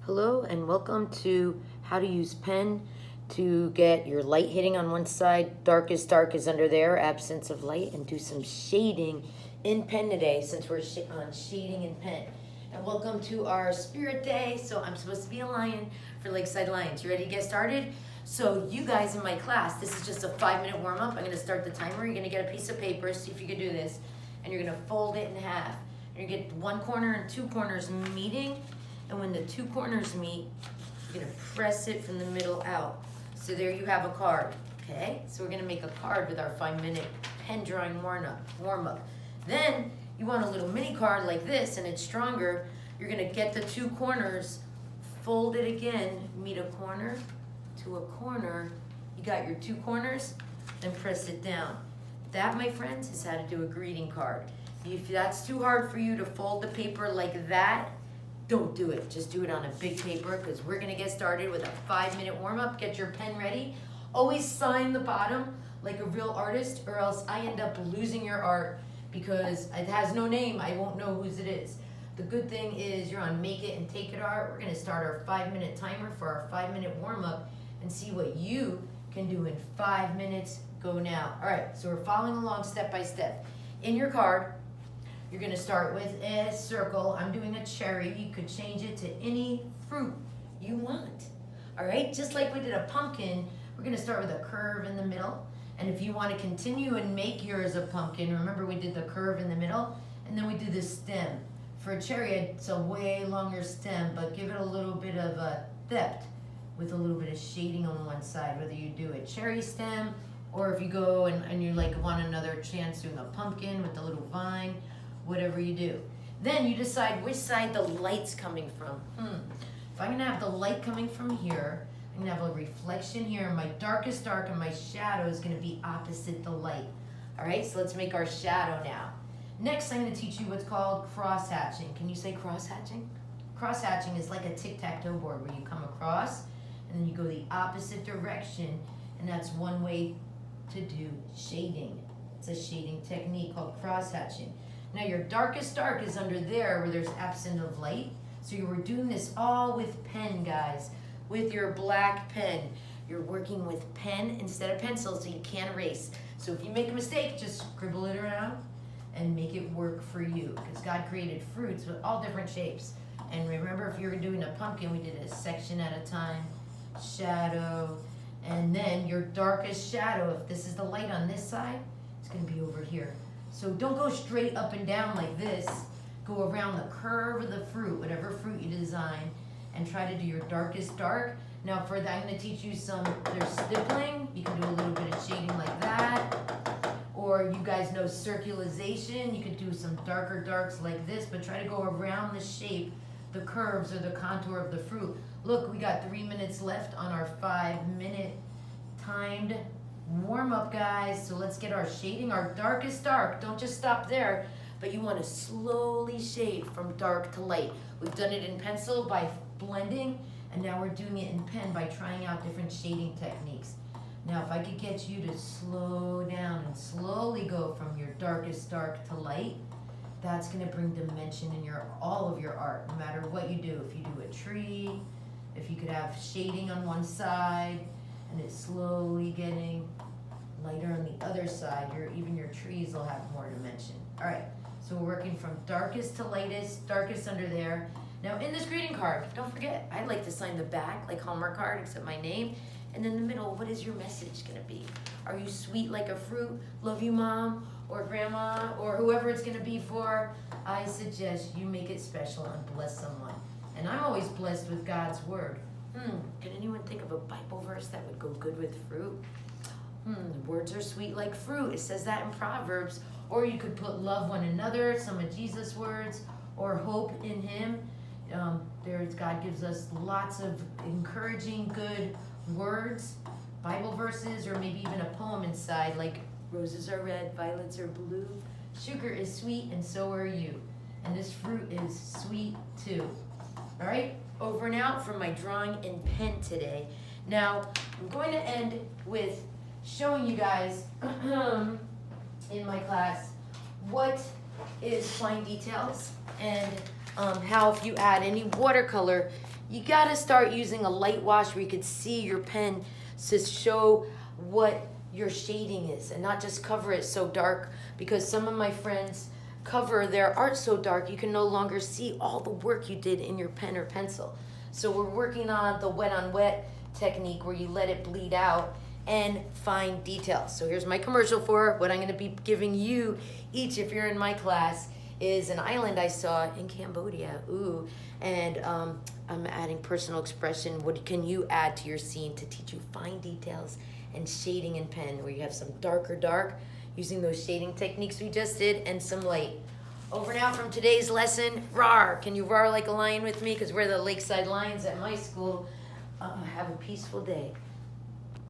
Hello and welcome to how to use pen to get your light hitting on one side, dark is under there, absence of light, and do some shading in pen today since we're on shading in pen. And welcome to our spirit day. So I'm supposed to be a lion for Lakeside Lions. You ready to get started? So you guys in my class, this is just a 5-minute warm up. I'm gonna start the timer. You're gonna get a piece of paper, see if you can do this, and you're gonna fold it in half. And you get one corner and two corners meeting. And when the two corners meet, you're gonna press it from the middle out. So there you have a card, okay? So we're gonna make a card with our 5-minute pen drawing warm up. Then you want a little mini card like this and it's stronger. You're gonna get the two corners, fold it again, meet a corner to a corner. You got your two corners, then press it down. That, my friends, is how to do a greeting card. If that's too hard for you to fold the paper like that, don't do it. Just do it on a big paper because we're gonna get started with a 5-minute warm up. Get your pen ready. Always sign the bottom like a real artist or else I end up losing your art because it has no name. I won't know whose it is. The good thing is you're on Make It and Take It Art. We're gonna start our 5-minute timer for our 5-minute warm up and see what you can do in 5 minutes. Go now. All right, so we're following along step by step. In your card, you're gonna start with a circle. I'm doing a cherry. You could change it to any fruit you want. All right, just like we did a pumpkin, we're gonna start with a curve in the middle. And if you wanna continue and make yours a pumpkin, remember we did the curve in the middle, and then we did the stem. For a cherry, it's a way longer stem, but give it a little bit of a depth with a little bit of shading on one side, whether you do a cherry stem, or if you go and you like want another chance doing a pumpkin with the little vine, whatever you do. Then you decide which side the light's coming from. If I'm gonna have the light coming from here, I'm gonna have a reflection here, and my darkest dark and my shadow is gonna be opposite the light. All right, so let's make our shadow now. Next, I'm gonna teach you what's called cross-hatching. Can you say cross-hatching? Cross-hatching is like a tic-tac-toe board where you come across and then you go the opposite direction, and that's one way to do shading. It's a shading technique called cross-hatching. Now your darkest dark is under there where there's absence of light. So you were doing this all with pen, guys, with your black pen. You're working with pen instead of pencil, so you can't erase. So if you make a mistake, just scribble it around and make it work for you. Because God created fruits with all different shapes. And remember, if you were doing a pumpkin, we did a section at a time, shadow, and then your darkest shadow, if this is the light on this side, it's gonna be over here. So don't go straight up and down like this. Go around the curve of the fruit, whatever fruit you design, and try to do your darkest dark. Now for that, I'm gonna teach you there's stippling. You can do a little bit of shading like that. Or you guys know circularization. You could do some darker darks like this, but try to go around the shape, the curves or the contour of the fruit. Look, we got 3 minutes left on our 5-minute timed warm up, guys. So let's get our shading, our darkest dark. Don't just stop there, but you want to slowly shade from dark to light. We've done it in pencil by blending, and now we're doing it in pen by trying out different shading techniques. Now if I could get you to slow down and slowly go from your darkest dark to light, that's going to bring dimension in all of your art, no matter what you do. If you do a tree, if you could have shading on one side and it's slowly getting lighter on the other side, even your trees will have more dimension. All right, so we're working from darkest to lightest, darkest under there. Now in this greeting card, don't forget, I like to sign the back like Hallmark card, except my name. And in the middle, what is your message gonna be? Are you sweet like a fruit? Love you, mom, or grandma, or whoever it's gonna be for? I suggest you make it special and bless someone. And I'm always blessed with God's word. Can anyone think of a Bible verse that would go good with fruit? Words are sweet like fruit. It says that in Proverbs. Or you could put love one another, some of Jesus' words, or hope in him. God gives us lots of encouraging, good words, Bible verses, or maybe even a poem inside, like roses are red, violets are blue, sugar is sweet, and so are you. And this fruit is sweet too. All right, over and out from my drawing in pen today. Now, I'm going to end with showing you guys in my class what is fine details and how if you add any watercolor You gotta start using a light wash where you could see your pen to show what your shading is and not just cover it so dark, because some of my friends cover their art so dark you can no longer see all the work you did in your pen or pencil. So we're working on the wet on wet technique where you let it bleed out and find details. So here's my commercial for what I'm going to be giving you each if you're in my class is an island I saw in Cambodia. Ooh, and I'm adding personal expression. What can you add to your scene to teach you fine details and shading in pen, where you have some darker dark using those shading techniques we just did and some light. Over and out from today's lesson. Roar! Can you roar like a lion with me? Because we're the Lakeside Lions at my school. Have a peaceful day.